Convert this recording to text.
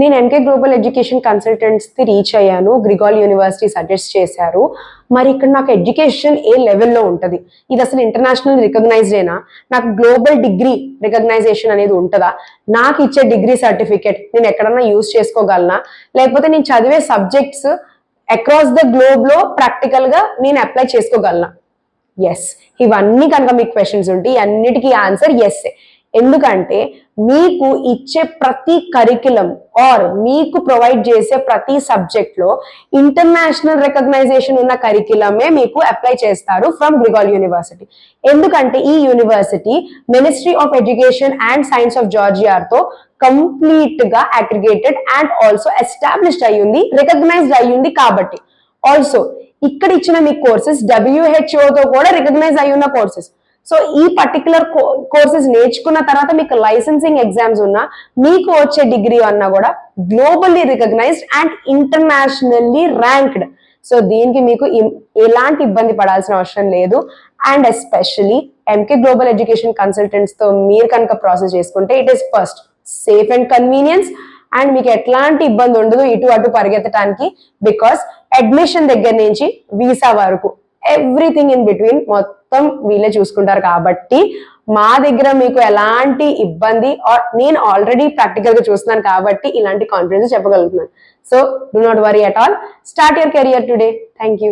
నేను MK global education కన్సల్టెంట్స్కి reach అయ్యాను. గ్రిగాల్ university suggest చేశారు. మరి ఇక్కడ నాకు ఎడ్యుకేషన్ ఏ లెవెల్లో ఉంటుంది, ఇది అసలు ఇంటర్నేషనల్ రికగ్నైజ్డేనా, నాకు గ్లోబల్ డిగ్రీ రికగ్నైజేషన్ అనేది ఉంటుందా, నాకు ఇచ్చే డిగ్రీ సర్టిఫికేట్ నేను ఎక్కడన్నా యూజ్ చేసుకోగలనా, లేకపోతే నేను చదివే సబ్జెక్ట్స్ అక్రాస్ ద గ్లోబ్ లో ప్రాక్టికల్ గా నేను అప్లై చేసుకోగలనా? ఎస్. ఇవన్నీ కనుక మీకు క్వశ్చన్స్ ఉంటే అన్నిటికీ ఆన్సర్ ఎస్. ఎందుకంటే మీకు ఇచ్చే ప్రతి కరికులం ఆర్ మీకు ప్రొవైడ్ చేసే ప్రతి సబ్జెక్ట్ లో ఇంటర్నేషనల్ రికగ్నైజేషన్ ఉన్న కరికులమే మీకు అప్లై చేస్తారు ఫ్రమ్ గ్రిగాల్ యూనివర్సిటీ. ఎందుకంటే ఈ university ministry of education and science of జార్జియాతో కంప్లీట్ గా అగ్రిగేటెడ్ అండ్ ఆల్సో ఎస్టాబ్లిష్డ్ అయ్యింది, రికగ్నైజ్డ్ అయ్యింది. కాబట్టి ఆల్సో ఇక్కడ ఇచ్చిన మీ కోర్సెస్ డబ్ల్యూహెచ్ఓతో కూడా రికగ్నైజ్ అయి ఉన్న కోర్సెస్. సో ఈ పర్టికులర్ కోర్సెస్ నేర్చుకున్న తర్వాత మీకు లైసెన్సింగ్ ఎగ్జామ్స్ ఉన్నా మీకు వచ్చే డిగ్రీ అన్నా కూడా globally recognised and internationally ranked. So దీనికి మీకు ఎలాంటి ఇబ్బంది పడాల్సిన అవసరం లేదు. And especially MK global education consultants తో మీరు కనుక ప్రాసెస్ చేసుకుంటే it is first safe and convenience and మీకు ఎట్లాంటి ఇబ్బంది ఉండదు ఇటు అటు పరిగెత్తడానికి. బికాస్ అడ్మిషన్ దగ్గర నుంచి వీసా వరకు ఎవ్రీథింగ్ ఇన్ బిట్వీన్ మొత్తం వీళ్ళే చూసుకుంటారు. కాబట్టి మా దగ్గర మీకు ఎలాంటి ఇబ్బంది నేను ఆల్రెడీ ప్రాక్టికల్ గా చూస్తున్నాను కాబట్టి ఇలాంటి కాన్ఫిడెన్స్ చెప్పగలుగుతున్నాను. So do not worry at all. Start your career today. Thank you.